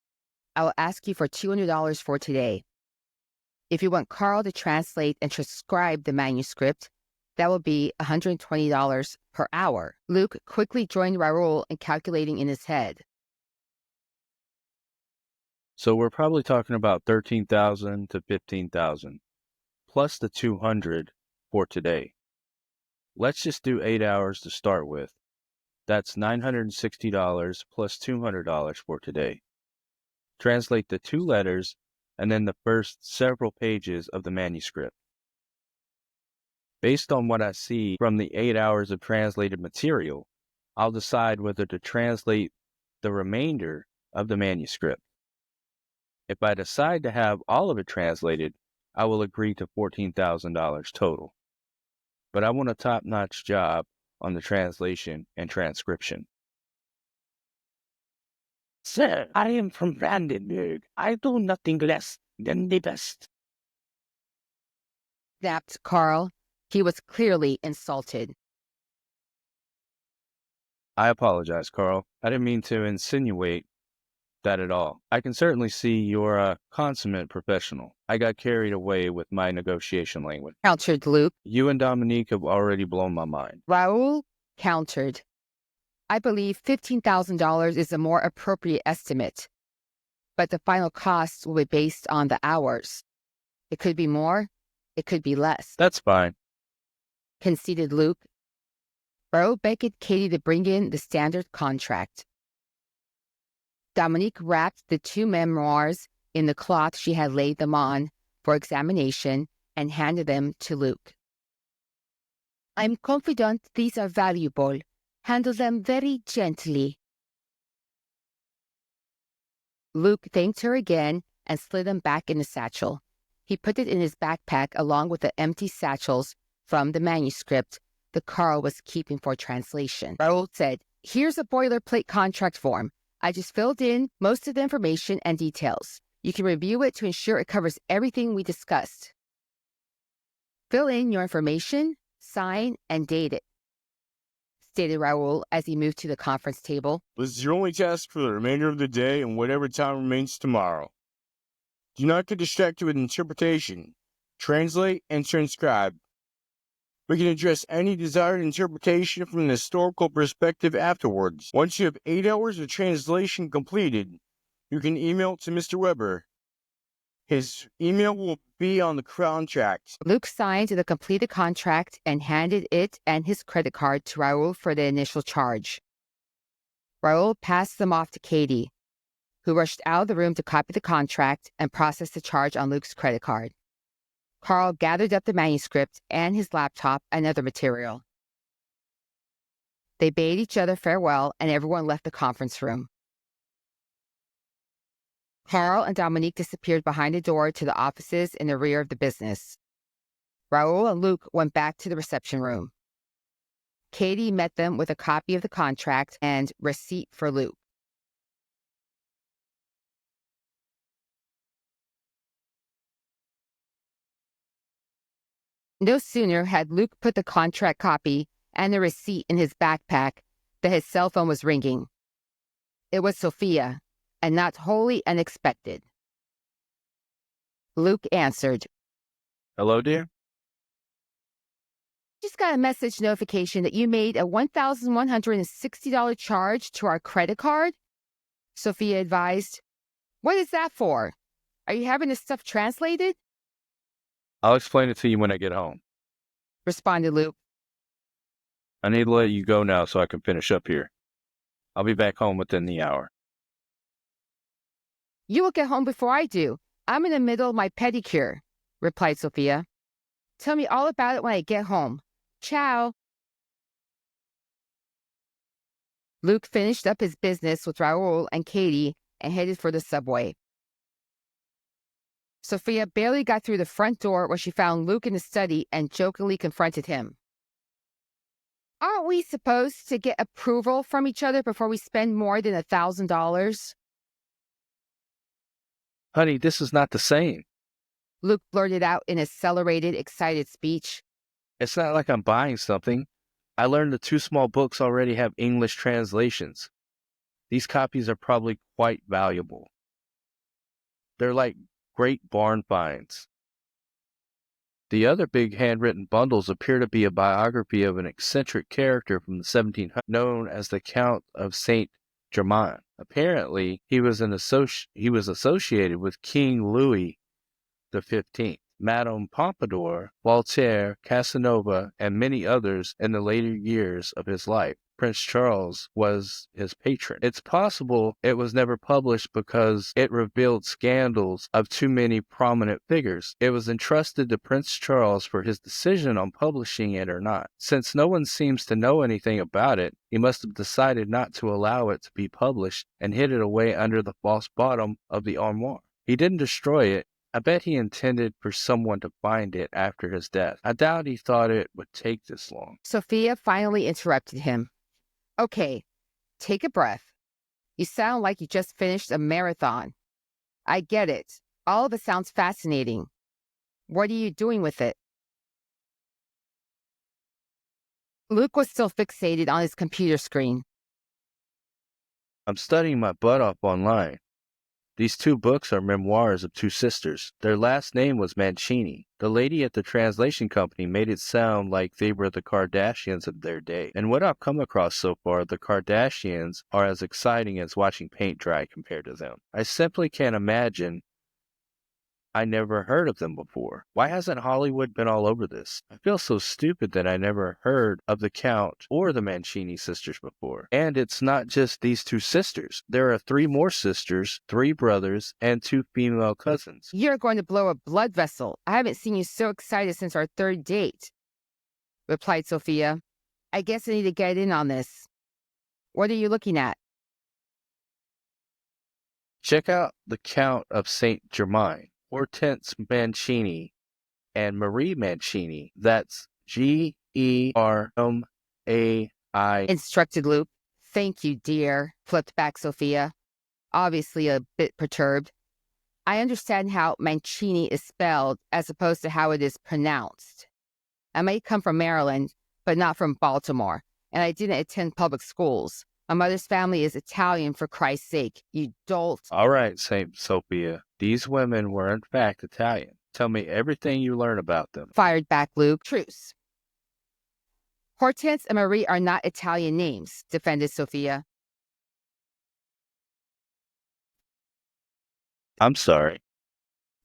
I will ask you for $200 for today. If you want Carl to translate and transcribe the manuscript, that will be $120 per hour." Luke quickly joined Raoul in calculating in his head. So we're probably talking about 13,000 to 15,000, plus the 200 for today. Let's just do 8 hours to start with. That's $960 plus $200 for today. Translate the 2 letters and then the first several pages of the manuscript. Based on what I see from the 8 hours of translated material, I'll decide whether to translate the remainder of the manuscript. If I decide to have all of it translated, I will agree to $14,000 total. But I want a top-notch job on the translation and transcription. Sir, I am from Brandenburg. I do nothing less than the best. Snapped Carl. He was clearly insulted. I apologize, Carl. I didn't mean to insinuate that at all. I can certainly see you're a consummate professional. I got carried away with my negotiation language. Countered Luke. You and Dominique have already blown my mind. Raoul countered. "I believe $15,000 is a more appropriate estimate, but the final cost will be based on the hours. It could be more, it could be less," That's fine. conceded Luke. Raoul begged Katie to bring in the standard contract. Dominique wrapped the 2 memoirs in the cloth she had laid them on for examination and handed them to Luke. "I'm confident these are valuable. Handle them very gently." Luke thanked her again and slid them back in the satchel. He put it in his backpack along with the empty satchels from the manuscript, that Carl was keeping for translation. Raoul said, "Here's a boilerplate contract form. I just filled in most of the information and details. You can review it to ensure it covers everything we discussed. Fill in your information, sign, and date it," stated Raoul as he moved to the conference table. This is your only task for the remainder of the day and whatever time remains tomorrow. Do not get distracted with interpretation. Translate and transcribe. We can address any desired interpretation from an historical perspective afterwards. Once you have 8 hours of translation completed, you can email it to Mr. Weber. His email will be on the contract. Luke signed the completed contract and handed it and his credit card to Raoul for the initial charge. Raoul passed them off to Katie, who rushed out of the room to copy the contract and process the charge on Luke's credit card. Carl gathered up the manuscript and his laptop and other material. They bade each other farewell and everyone left the conference room. Carl and Dominique disappeared behind a door to the offices in the rear of the business. Raoul and Luke went back to the reception room. Katie met them with a copy of the contract and receipt for Luke. No sooner had Luke put the contract copy and the receipt in his backpack than his cell phone was ringing. It was Sophia, and not wholly unexpected. Luke answered. Hello, dear? Just got a message notification that you made a $1,160 charge to our credit card, Sophia advised. What is that for? Are you having this stuff translated? I'll explain it to you when I get home. Responded Luke. I need to let you go now so I can finish up here. I'll be back home within the hour. You will get home before I do. I'm in the middle of my pedicure, replied Sophia. Tell me all about it when I get home. Ciao. Luke finished up his business with Raoul and Katie and headed for the subway. Sophia barely got through the front door where she found Luke in the study and jokingly confronted him. Aren't we supposed to get approval from each other before we spend more than $1,000? Honey, this is not the same. Luke blurted out in accelerated, excited speech. It's not like I'm buying something. I learned the 2 small books already have English translations. These copies are probably quite valuable. They're like great barn finds. The other big handwritten bundles appear to be a biography of an eccentric character from the 1700s known as the Count of Saint Germain. Apparently, he was associated with King Louis XIII, Madame Pompadour, Voltaire, Casanova, and many others in the later years of his life. Prince Charles was his patron. It's possible it was never published because it revealed scandals of too many prominent figures. It was entrusted to Prince Charles for his decision on publishing it or not. Since no one seems to know anything about it, he must have decided not to allow it to be published and hid it away under the false bottom of the armoire. He didn't destroy it. I bet he intended for someone to find it after his death. I doubt he thought it would take this long. Sophia finally interrupted him. Okay, take a breath. You sound like you just finished a marathon. I get it. All of it sounds fascinating. What are you doing with it? Luke was still fixated on his computer screen. I'm studying my butt off online. These 2 books are memoirs of 2 sisters. Their last name was Mancini. The lady at the translation company made it sound like they were the Kardashians of their day. And what I've come across so far, the Kardashians are as exciting as watching paint dry compared to them. I simply can't imagine. I never heard of them before. Why hasn't Hollywood been all over this? I feel so stupid that I never heard of the Count or the Mancini sisters before. And it's not just these 2 sisters. There are 3 more sisters, 3 brothers, and 2 female cousins. You're going to blow a blood vessel. I haven't seen you so excited since our 3rd date, replied Sophia. I guess I need to get in on this. What are you looking at? Check out the Count of Saint Germain. Hortense Mancini and Marie Mancini, that's Germai. Instructed Luke. Thank you, dear, flipped back Sophia, obviously a bit perturbed. I understand how Mancini is spelled as opposed to how it is pronounced. I may come from Maryland, but not from Baltimore, and I didn't attend public schools. My mother's family is Italian, for Christ's sake. You dolt. All right, Saint Sophia. These women were in fact Italian. Tell me everything you learn about them. Fired back Luke. Truce. Hortense and Marie are not Italian names, defended Sophia. I'm sorry,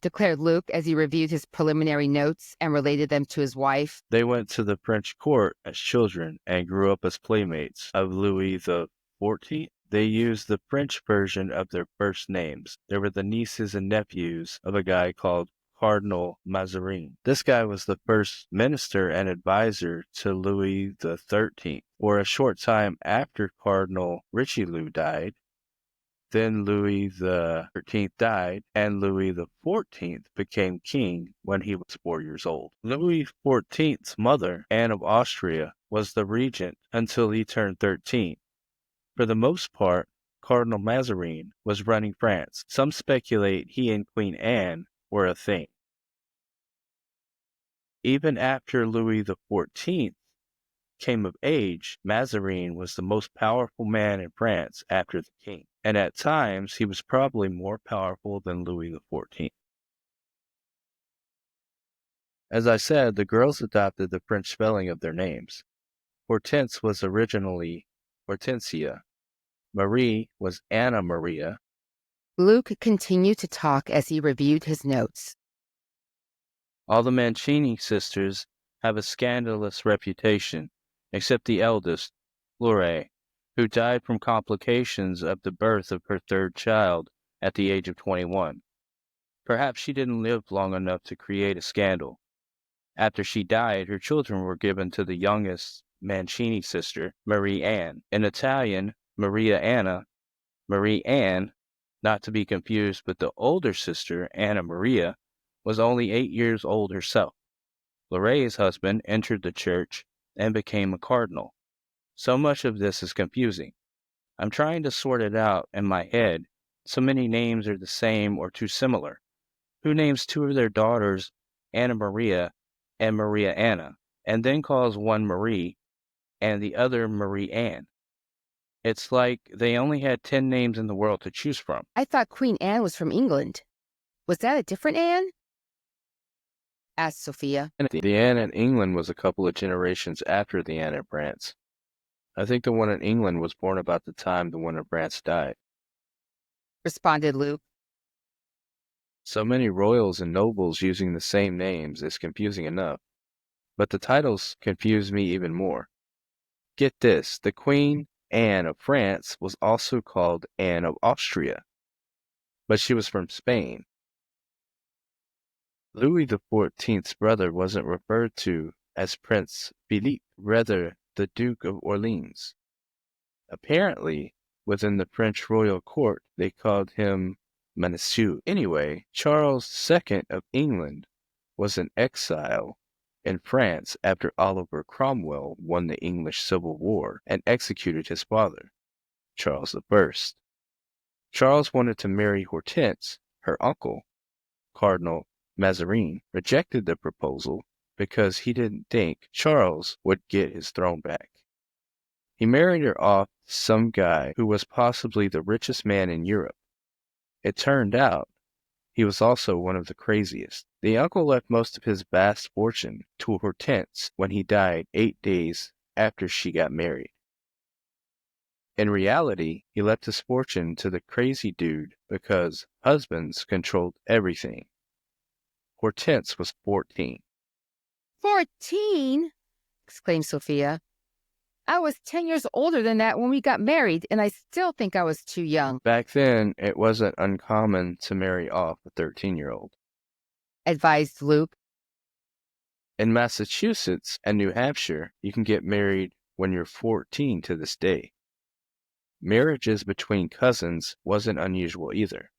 declared Luke as he reviewed his preliminary notes and related them to his wife. They went to the French court as children and grew up as playmates of Louis XIV. They used the French version of their first names. They were the nieces and nephews of a guy called Cardinal Mazarin. This guy was the first minister and advisor to Louis XIII. For a short time after Cardinal Richelieu died, then Louis XIII died, and Louis XIV became king when he was 4 years old. Louis XIV's mother, Anne of Austria, was the regent until he turned 13. For the most part, Cardinal Mazarin was running France. Some speculate he and Queen Anne were a thing. Even after Louis XIV came of age, Mazarin was the most powerful man in France after the king, and at times he was probably more powerful than Louis XIV. As I said, the girls adopted the French spelling of their names. Hortense was originally Hortensia. Marie was Anna Maria. Luke continued to talk as he reviewed his notes. All the Mancini sisters have a scandalous reputation, except the eldest, Laure, who died from complications of the birth of her third child at the age of 21. Perhaps she didn't live long enough to create a scandal. After she died, her children were given to the youngest Mancini sister, Marie Anne. In Italian, Maria Anna, Marie Anne, not to be confused with the older sister, Anna Maria, was only 8 years old herself. Laure's husband entered the church and became a cardinal. So much of this is confusing. I'm trying to sort it out in my head. So many names are the same or too similar. Who names two of their daughters Anna Maria and Maria Anna, and then calls one Marie and the other Marie Anne? It's like they only had 10 names in the world to choose from. I thought Queen Anne was from England. Was that a different Anne? Asked Sophia. The Anne in England was a couple of generations after the Anne in France. I think the one in England was born about the time the one in France died. Responded Luke. So many royals and nobles using the same names is confusing enough, but the titles confuse me even more. Get this, the Queen Anne of France was also called Anne of Austria, but she was from Spain. Louis XIV's brother wasn't referred to as Prince Philippe, rather the Duke of Orleans. Apparently, within the French royal court, they called him Monsieur. Anyway, Charles II of England was in exile in France after Oliver Cromwell won the English Civil War and executed his father, Charles I. Charles wanted to marry Hortense. Her uncle, Cardinal Mazarin, rejected the proposal because he didn't think Charles would get his throne back. He married her off to some guy who was possibly the richest man in Europe. It turned out he was also one of the craziest. The uncle left most of his vast fortune to Hortense when he died 8 days after she got married. In reality, he left his fortune to the crazy dude because husbands controlled everything. Hortense was 14. 14? Exclaimed Sophia. I was 10 years older than that when we got married, and I still think I was too young. Back then, it wasn't uncommon to marry off a 13-year-old. Advised Luke. In Massachusetts and New Hampshire, you can get married when you're 14 to this day. Marriages between cousins wasn't unusual either.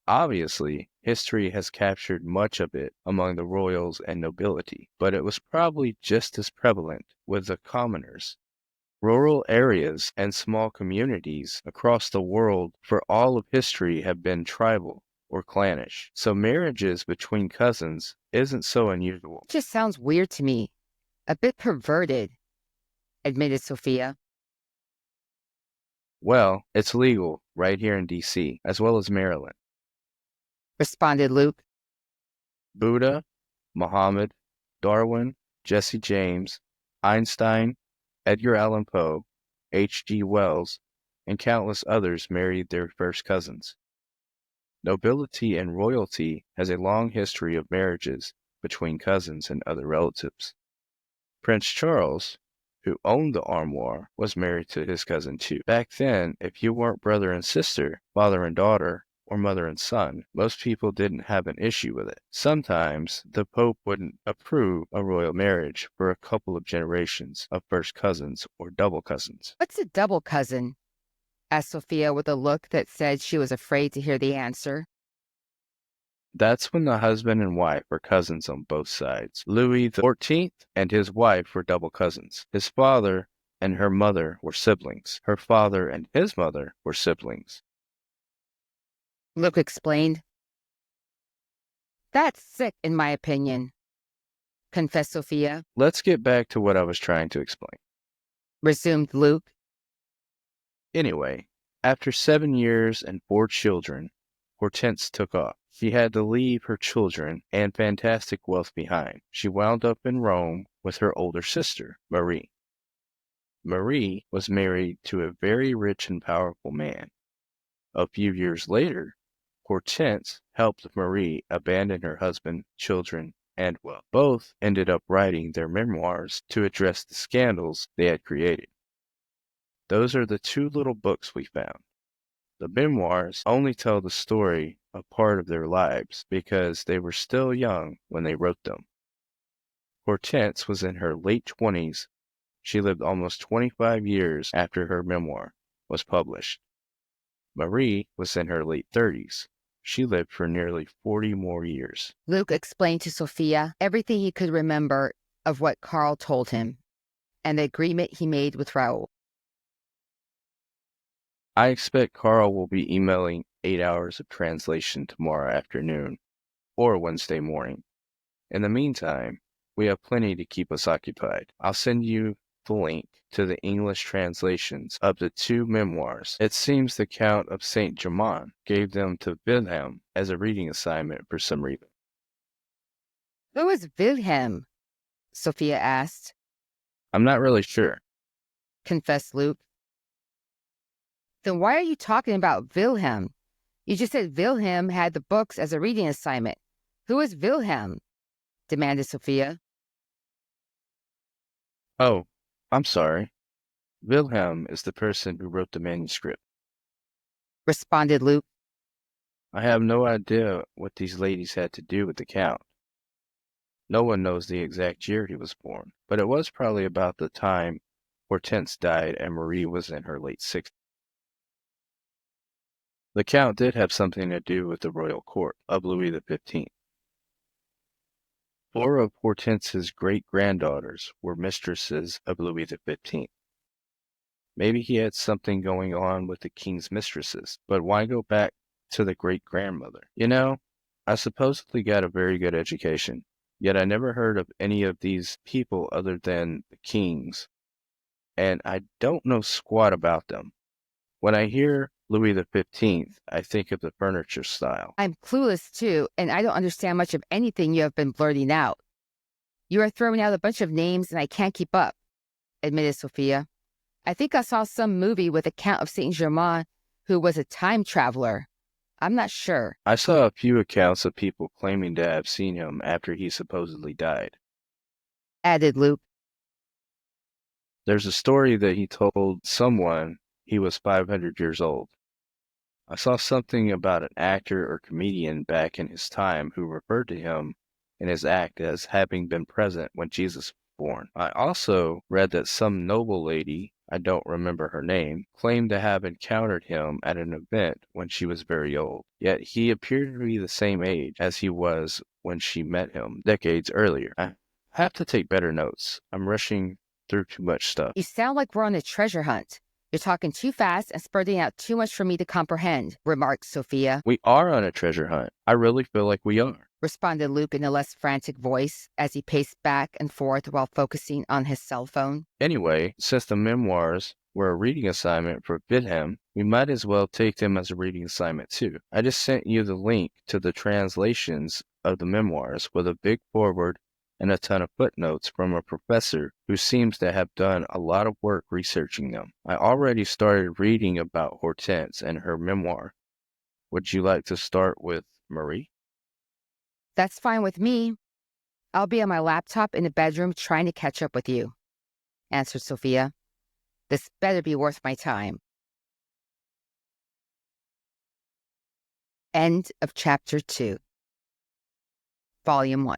Obviously, history has captured much of it among the royals and nobility, but it was probably just as prevalent with the commoners. Rural areas and small communities across the world for all of history have been tribal or clannish, so marriages between cousins isn't so unusual. Just sounds weird to me. A bit perverted, admitted Sophia. Well, it's legal right here in D.C., as well as Maryland. Responded Luke. Buddha, Muhammad, Darwin, Jesse James, Einstein, Edgar Allan Poe, H.G. Wells, and countless others married their first cousins. Nobility and royalty has a long history of marriages between cousins and other relatives. Prince Charles, who owned the armoire, was married to his cousin too. Back then, if you weren't brother and sister, father and daughter, or mother and son, most people didn't have an issue with it. Sometimes the Pope wouldn't approve a royal marriage for a couple of generations of first cousins or double cousins. What's a double cousin? Asked Sophia with a look that said she was afraid to hear the answer. That's when the husband and wife were cousins on both sides. Louis XIV and his wife were double cousins. His father and her mother were siblings. Her father and his mother were siblings. Luke explained. That's sick, in my opinion, confessed Sophia. Let's get back to what I was trying to explain. Resumed Luke. Anyway, after 7 years and 4 children, Hortense took off. She had to leave her children and fantastic wealth behind. She wound up in Rome with her older sister, Marie. Marie was married to a very rich and powerful man. A few years later, Hortense helped Marie abandon her husband, children, and wealth. Both ended up writing their memoirs to address the scandals they had created. Those are the 2 little books we found. The memoirs only tell the story of part of their lives because they were still young when they wrote them. Hortense was in her late 20s. She lived almost 25 years after her memoir was published. Marie was in her late 30s. She lived for nearly 40 more years. Luke explained to Sophia everything he could remember of what Carl told him and the agreement he made with Raoul. I expect Carl will be emailing 8 hours of translation tomorrow afternoon or Wednesday morning. In the meantime, we have plenty to keep us occupied. I'll send you the link to the English translations of the 2 memoirs. It seems the Count of Saint Germain gave them to Wilhelm as a reading assignment for some reason. Who is Wilhelm? Sophia asked. I'm not really sure, confessed Luke. Then why are you talking about Wilhelm? You just said Wilhelm had the books as a reading assignment. Who is Wilhelm? Demanded Sophia. Oh, I'm sorry. Wilhelm is the person who wrote the manuscript, responded Luke. I have no idea what these ladies had to do with the Count. No one knows the exact year he was born, but it was probably about the time Hortense died and Marie was in her late 60s. The Count did have something to do with the royal court of Louis XV. 4 of Hortense's great-granddaughters were mistresses of Louis XV. Maybe he had something going on with the king's mistresses, but why go back to the great-grandmother? You know, I supposedly got a very good education, yet I never heard of any of these people other than the kings, and I don't know squat about them. When I hear Louis XV, I think of the furniture style. I'm clueless too, and I don't understand much of anything you have been blurting out. You are throwing out a bunch of names and I can't keep up, admitted Sophia. I think I saw some movie with the Count of Saint Germain who was a time traveler. I'm not sure. I saw a few accounts of people claiming to have seen him after he supposedly died, added Luke. There's a story that he told someone he was 500 years old. I saw something about an actor or comedian back in his time who referred to him in his act as having been present when Jesus was born. I also read that some noble lady I don't remember her name, claimed to have encountered him at an event when she was very old. Yet he appeared to be the same age as he was when she met him decades earlier. I have to take better notes. I'm rushing through too much stuff. You sound like we're on a treasure hunt. You're talking too fast and spurting out too much for me to comprehend, remarked Sophia. We are on a treasure hunt. I really feel like we are, responded Luke in a less frantic voice as he paced back and forth while focusing on his cell phone. Anyway, since the memoirs were a reading assignment for Wilhelm, we might as well take them as a reading assignment too. I just sent you the link to the translations of the memoirs with a big foreword and a ton of footnotes from a professor who seems to have done a lot of work researching them. I already started reading about Hortense and her memoir. Would you like to start with Marie? That's fine with me. I'll be on my laptop in the bedroom trying to catch up with you, answered Sophia. This better be worth my time. End of Chapter 2. Volume 1.